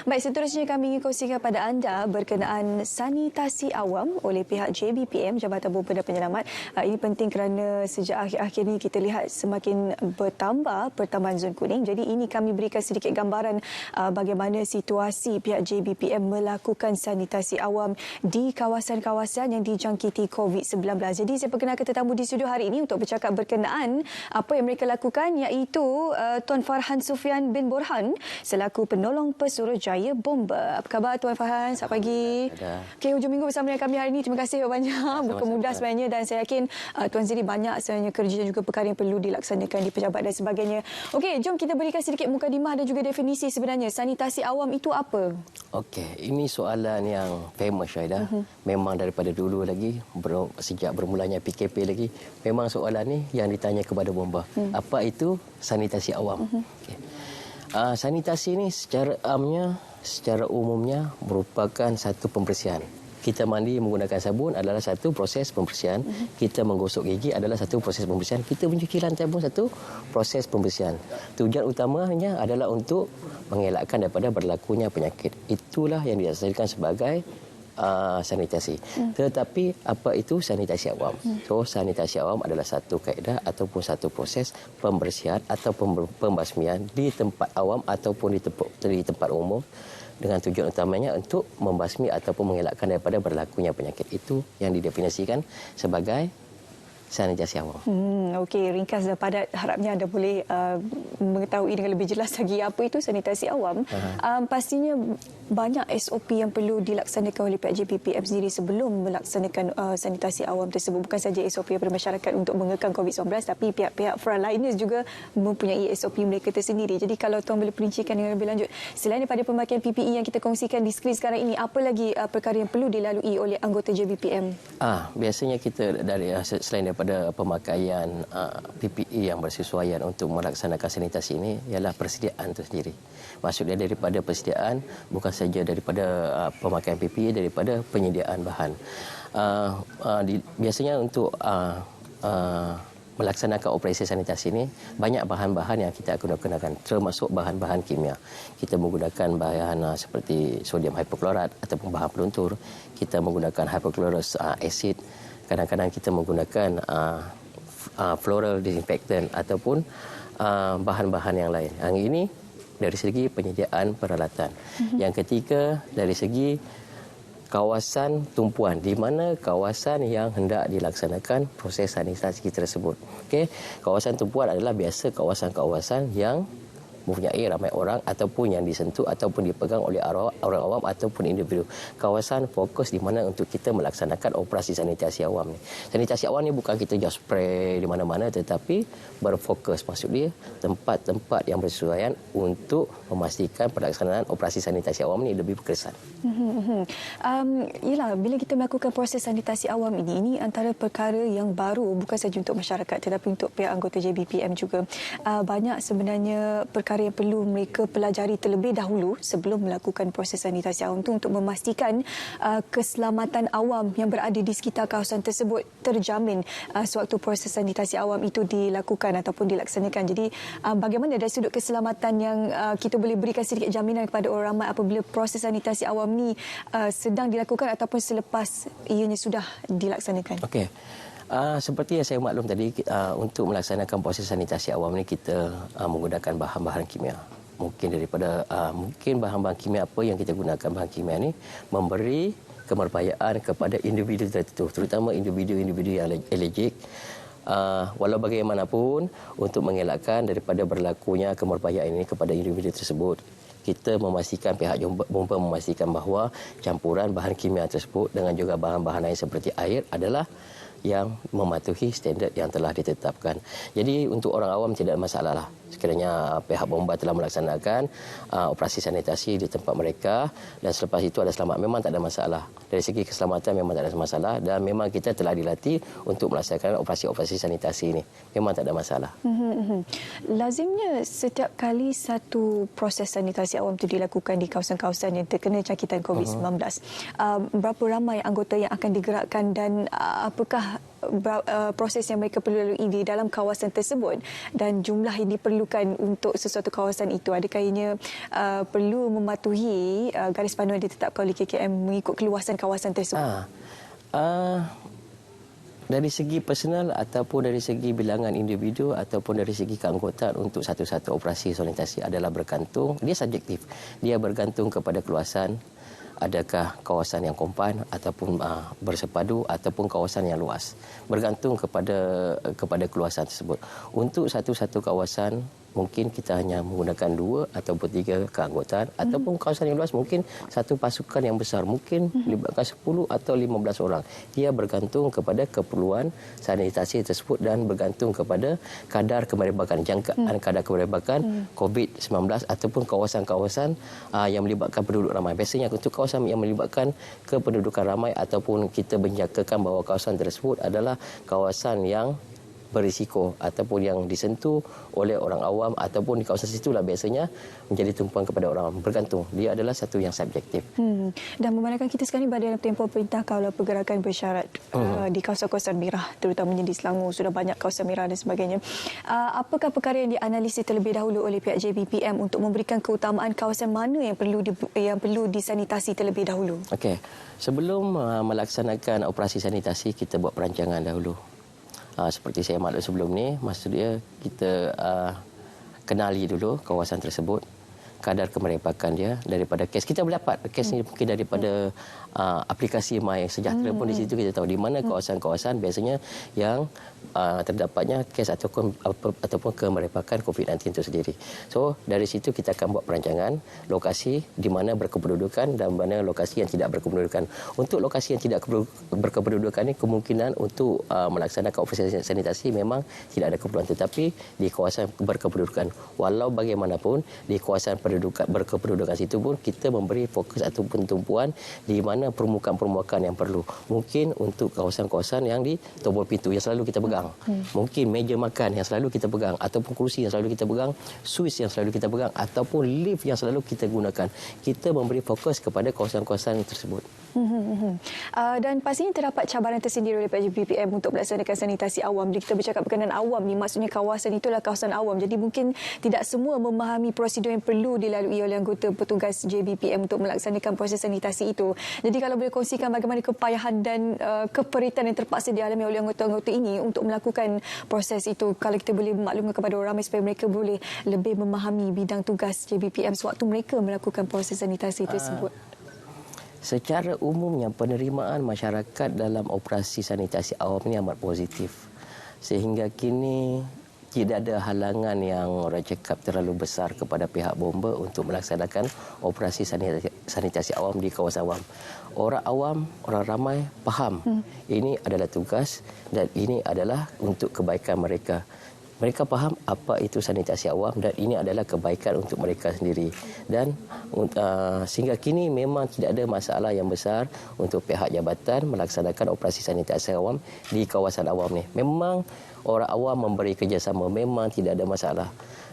Baik, seterusnya kami ingin kongsikan pada anda berkenaan sanitasi awam oleh pihak JBPM, Jabatan Bomba dan Penyelamat. Ini penting kerana sejak akhir-akhir ini kita lihat semakin bertambah pertambahan zon kuning. Jadi ini kami berikan sedikit gambaran bagaimana situasi pihak JBPM melakukan sanitasi awam di kawasan-kawasan yang dijangkiti COVID-19. Jadi saya perkenalkan tetamu di studio hari ini untuk bercakap berkenaan apa yang mereka lakukan, iaitu Tuan Farhan Sufian bin Borhan selaku penolong Pesuruhjaya Bomba. Apa khabar Tuan Farhan? Selamat pagi. Okey, hujung minggu bersama dengan kami hari ini. Terima kasih banyak. Bukan mudah sebenarnya, dan saya yakin Tuan Ziri banyak sebenarnya kerja dan juga perkara yang perlu dilaksanakan di pejabat dan sebagainya. Okey, jom kita berikan sedikit mukadimah dan juga definisi sebenarnya sanitasi awam itu apa? Okey, ini soalan yang famous, Syaidah. Memang daripada dulu lagi, sejak bermulanya PKP lagi, memang soalan ni yang ditanya kepada bomba. Apa itu sanitasi awam? Okay. Sanitasi ini secara umumnya merupakan satu pembersihan. Kita mandi menggunakan sabun adalah satu proses pembersihan. Kita menggosok gigi adalah satu proses pembersihan. Kita mencuci lantai pun satu proses pembersihan. Tujuan utamanya adalah untuk mengelakkan daripada berlakunya penyakit. Itulah yang dilaksanakan sebagai sanitasi. Tetapi apa itu sanitasi awam? So, sanitasi awam adalah satu kaedah ataupun satu proses pembersihan atau pembasmian di tempat awam ataupun di tempat umum dengan tujuan utamanya untuk membasmi ataupun mengelakkan daripada berlakunya penyakit. Itu yang didefinisikan sebagai sanitasi awam. Okey, ringkas dan padat. Harapnya anda boleh mengetahui dengan lebih jelas lagi apa itu sanitasi awam. Pastinya banyak SOP yang perlu dilaksanakan oleh pihak JBPM sendiri sebelum melaksanakan sanitasi awam tersebut. Bukan saja SOP daripada masyarakat untuk mengekang COVID-19, tapi pihak-pihak frontliners juga mempunyai SOP mereka tersendiri. Jadi kalau Tuan boleh perincikan dengan lebih lanjut, selain daripada pemakaian PPE yang kita kongsikan di skrin sekarang ini, apa lagi perkara yang perlu dilalui oleh anggota JBPM? Biasanya kita selain daripada pemakaian PPE yang bersesuaian untuk melaksanakan sanitasi ini ialah persediaan itu sendiri. Maksudnya daripada persediaan bukan saja daripada pemakaian PPE, daripada penyediaan bahan. Biasanya untuk melaksanakan operasi sanitasi ini banyak bahan-bahan yang kita gunakan, termasuk bahan-bahan kimia. Kita menggunakan bahan seperti sodium hipoklorat ataupun bahan peluntur. Kita menggunakan hypochlorous acid. Kadang-kadang kita menggunakan floral disinfectant ataupun bahan-bahan yang lain. Yang ini dari segi penyediaan peralatan. Yang ketiga dari segi kawasan tumpuan, di mana kawasan yang hendak dilaksanakan proses sanitasi tersebut. Okey, kawasan tumpuan adalah biasa kawasan-kawasan yang mempunyai ramai orang ataupun yang disentuh ataupun dipegang oleh orang awam ataupun individu. Kawasan fokus di mana untuk kita melaksanakan operasi sanitasi awam ni. Sanitasi awam ni bukan kita just spray di mana-mana, tetapi berfokus, maksud dia tempat-tempat yang bersesuaian untuk memastikan pelaksanaan operasi sanitasi awam ni lebih berkesan. Yalah, bila kita melakukan proses sanitasi awam ini antara perkara yang baru bukan saja untuk masyarakat tetapi untuk pihak anggota JBPM juga. Banyak sebenarnya perkara yang perlu mereka pelajari terlebih dahulu sebelum melakukan proses sanitasi awam itu untuk memastikan keselamatan awam yang berada di sekitar kawasan tersebut terjamin sewaktu proses sanitasi awam itu dilakukan ataupun dilaksanakan. Jadi bagaimana dari sudut keselamatan yang kita boleh berikan sedikit jaminan kepada orang ramai apabila proses sanitasi awam ni sedang dilakukan ataupun selepas ianya sudah dilaksanakan? Okey. Seperti yang saya maklum tadi, untuk melaksanakan proses sanitasi awam ini kita menggunakan bahan-bahan kimia. Mungkin bahan-bahan kimia apa yang kita gunakan, bahan kimia ini memberi kemerbahayaan kepada individu tertentu, terutama individu-individu yang alergik. Walau bagaimanapun, untuk mengelakkan daripada berlakunya kemerbahayaan ini kepada individu tersebut, kita memastikan, pihak bomba memastikan bahawa campuran bahan kimia tersebut dengan juga bahan-bahan lain seperti air adalah yang mematuhi standard yang telah ditetapkan. Jadi untuk orang awam tidak ada masalah lah. Sekiranya pihak bomba telah melaksanakan operasi sanitasi di tempat mereka dan selepas itu ada selamat, memang tak ada masalah. Dari segi keselamatan memang tak ada masalah dan memang kita telah dilatih untuk melaksanakan operasi-operasi sanitasi ini. Memang tak ada masalah. Lazimnya setiap kali satu proses sanitasi awam itu dilakukan di kawasan-kawasan yang terkena jangkitan COVID-19, berapa ramai anggota yang akan digerakkan dan apakah proses yang mereka perlu lalui di dalam kawasan tersebut dan jumlah yang diperlukan untuk sesuatu kawasan itu, adakah ianya perlu mematuhi garis panduan yang ditetapkan oleh KKM mengikut keluasan kawasan tersebut? Dari segi personal ataupun dari segi bilangan individu ataupun dari segi keanggotaan untuk satu-satu operasi sanitasi adalah bergantung, dia subjektif. Dia bergantung kepada keluasan, adakah kawasan yang kompan ataupun bersepadu ataupun kawasan yang luas. Bergantung kepada keluasan tersebut. Untuk satu-satu kawasan mungkin kita hanya menggunakan 2 ataupun 3 keanggotaan ataupun kawasan yang luas mungkin satu pasukan yang besar mungkin melibatkan 10 atau 15 orang. Ia bergantung kepada keperluan sanitasi tersebut dan bergantung kepada kadar kemerebakan, jangkaan kadar kemerebakan COVID-19 ataupun kawasan-kawasan yang melibatkan penduduk ramai. Biasanya untuk kawasan yang melibatkan kependudukan ramai ataupun kita menjangkakan bahawa kawasan tersebut adalah kawasan yang berisiko ataupun yang disentuh oleh orang awam ataupun di kawasan situlah biasanya menjadi tumpuan kepada orang awam. Bergantung. Dia adalah satu yang subjektif. Dan memandangkan kita sekarang ni berada dalam tempoh perintah kawal pergerakan bersyarat di kawasan-kawasan merah, terutamanya di Selangor, sudah banyak kawasan merah dan sebagainya. Apakah perkara yang dianalisis terlebih dahulu oleh pihak JBPM untuk memberikan keutamaan kawasan mana yang perlu disanitasi terlebih dahulu? Okey. Sebelum melaksanakan operasi sanitasi, kita buat perancangan dahulu. Seperti saya maklum sebelum ni, maksud dia kita kenali dulu kawasan tersebut, kadar kemerebakan dia daripada kes. Kita boleh dapat kes ni mungkin daripada aplikasi My Sejahtera pun di situ kita tahu di mana kawasan-kawasan biasanya yang terdapatnya kes ataupun kemerebakan COVID-19 itu sendiri. So dari situ kita akan buat perancangan lokasi di mana berkependudukan dan mana lokasi yang tidak berkependudukan. Untuk lokasi yang tidak berkependudukan ini kemungkinan untuk melaksanakan operasi sanitasi memang tidak ada keperluan, tetapi di kawasan berkependudukan walau bagaimanapun di kawasan berkependudukan situ pun kita memberi fokus ataupun tumpuan di mana permukaan-permukaan yang perlu. Mungkin untuk kawasan-kawasan yang di tombol pintu yang selalu kita pegang. Mungkin meja makan yang selalu kita pegang ataupun kerusi yang selalu kita pegang, suis yang selalu kita pegang ataupun lift yang selalu kita gunakan. Kita memberi fokus kepada kawasan-kawasan tersebut. Dan pastinya terdapat cabaran tersendiri oleh pihak JBPM untuk melaksanakan sanitasi awam. Jika kita bercakap berkenaan awam ni, maksudnya kawasan itulah kawasan awam. Jadi mungkin tidak semua memahami prosedur yang perlu dilalui oleh anggota petugas JBPM untuk melaksanakan proses sanitasi itu. Jadi kalau boleh kongsikan bagaimana kepayahan dan keperitan yang terpaksa dialami oleh anggota-anggota ini untuk melakukan proses itu. Kalau kita boleh maklumkan kepada orang ramai supaya mereka boleh lebih memahami bidang tugas JBPM sewaktu mereka melakukan proses sanitasi tersebut. Secara umumnya penerimaan masyarakat dalam operasi sanitasi awam ini amat positif. Sehingga kini tidak ada halangan yang orang cakap terlalu besar kepada pihak bomba untuk melaksanakan operasi sanitasi awam di kawasan awam. Orang awam, orang ramai faham ini adalah tugas dan ini adalah untuk kebaikan mereka. Mereka faham apa itu sanitasi awam dan ini adalah kebaikan untuk mereka sendiri. Dan sehingga kini memang tidak ada masalah yang besar untuk pihak jabatan melaksanakan operasi sanitasi awam di kawasan awam ni. Memang orang awam memberi kerjasama, memang tidak ada masalah.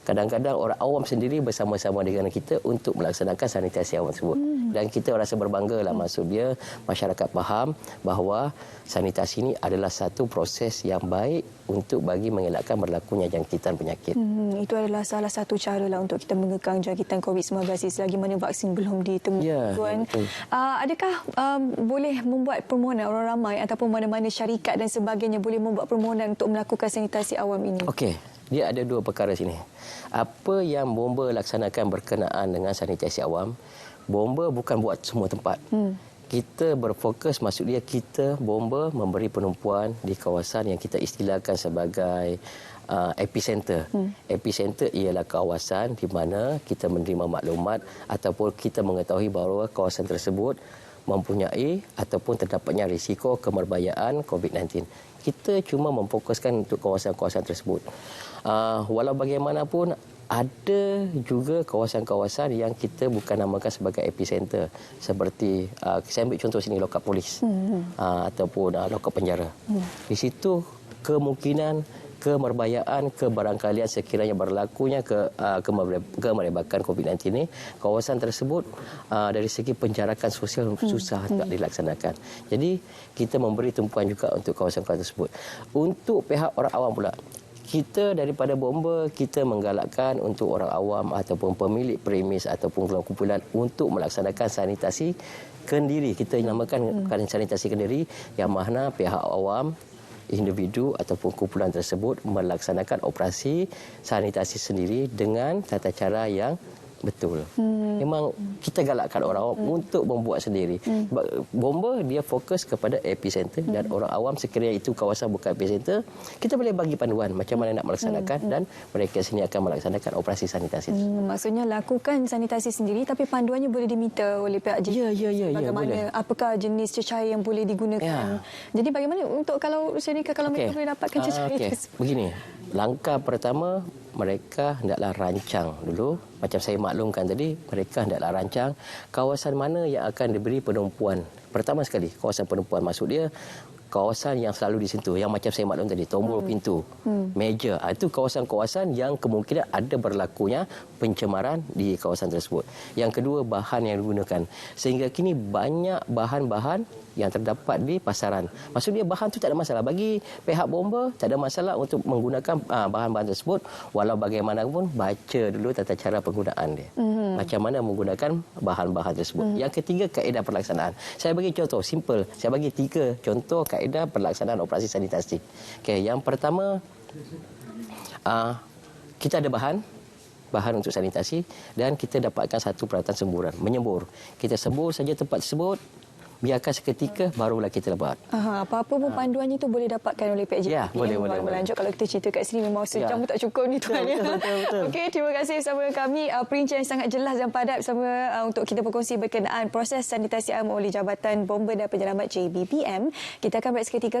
Kadang-kadang orang awam sendiri bersama-sama dengan kita untuk melaksanakan sanitasi awam tersebut. Dan kita rasa berbanggalah, maksud dia masyarakat faham bahawa sanitasi ini adalah satu proses yang baik untuk bagi mengelakkan berlakunya jangkitan penyakit. Itu adalah salah satu cara lah untuk kita mengekang jangkitan COVID-19 selagi mana vaksin belum ditemukan. Ya, adakah boleh membuat permohonan orang ramai ataupun mana-mana syarikat dan sebagainya boleh membuat permohonan untuk melakukan sanitasi awam ini? Okey. Dia ada dua perkara sini. Apa yang bomba laksanakan berkenaan dengan sanitasi awam, bomba bukan buat semua tempat. Kita berfokus, maksud dia kita bomba memberi penumpuan di kawasan yang kita istilahkan sebagai epicenter. Epicenter ialah kawasan di mana kita menerima maklumat ataupun kita mengetahui bahawa kawasan tersebut mempunyai ataupun terdapatnya risiko kemerbahayaan COVID-19. Kita cuma memfokuskan untuk kawasan-kawasan tersebut. Walau bagaimanapun, ada juga kawasan-kawasan yang kita bukan namakan sebagai epicenter. Seperti, saya ambil contoh sini, lokap polis ataupun lokap penjara. Di situ kemungkinan kemerbayaan, kebarangkalian sekiranya berlakunya kemerebakan COVID-19 ini, kawasan tersebut dari segi penjarakan sosial susah tak dilaksanakan. Jadi kita memberi tumpuan juga untuk kawasan-kawasan tersebut. Untuk pihak orang awam pula, kita daripada bomba, kita menggalakkan untuk orang awam ataupun pemilik premis ataupun kumpulan untuk melaksanakan sanitasi kendiri. Kita namakan sanitasi kendiri, yang mana pihak awam, individu ataupun kumpulan tersebut melaksanakan operasi sanitasi sendiri dengan tata cara yang betul. Memang kita galakkan orang awam untuk membuat sendiri. Bomba dia fokus kepada epicenter dan orang awam sekiranya itu kawasan bukan epicenter, kita boleh bagi panduan macam mana nak melaksanakan dan mereka sini akan melaksanakan operasi sanitasi. Maksudnya lakukan sanitasi sendiri tapi panduannya boleh diminta oleh pihak JBPM. Ya, bagaimana, boleh. Apakah jenis cecair yang boleh digunakan. Jadi bagaimana untuk kalau Syarika, kalau mereka boleh dapatkan cecair tersebut? Begini, langkah pertama mereka hendaklah rancang dulu. Macam saya maklumkan tadi, mereka hendaklah rancang kawasan mana yang akan diberi penumpuan. Pertama sekali, kawasan penumpuan maksud dia kawasan yang selalu disentuh, yang macam saya maklum tadi, tombol pintu, meja. Itu kawasan-kawasan yang kemungkinan ada berlakunya pencemaran di kawasan tersebut. Yang kedua, bahan yang digunakan. Sehingga kini banyak bahan-bahan yang terdapat di pasaran. Maksudnya bahan tu tak ada masalah. Bagi pihak bomba, tak ada masalah untuk menggunakan bahan-bahan tersebut. Walau bagaimanapun, baca dulu tata cara penggunaan dia. Macam mana menggunakan bahan-bahan tersebut. Yang ketiga, kaedah pelaksanaan. Saya bagi contoh, simple. Saya bagi 3 contoh kaedah pelaksanaan operasi sanitasi. Okey, yang pertama, kita ada bahan untuk sanitasi dan kita dapatkan satu peralatan semburan, menyembur. Kita sembur saja tempat tersebut, biarkan seketika, barulah kita lebat. Apa-apa pun panduannya itu boleh dapatkan oleh pihak JBPM. Ya, boleh. Melanjut kalau kita cerita kat sini memang sejam pun tak cukup ni tuan. Betul. Okey, terima kasih bersama kami. Perincian yang sangat jelas dan padat bersama untuk kita berkongsi berkenaan proses sanitasi am oleh Jabatan Bomba dan Penyelamat JBPM. Kita akan berehat seketika.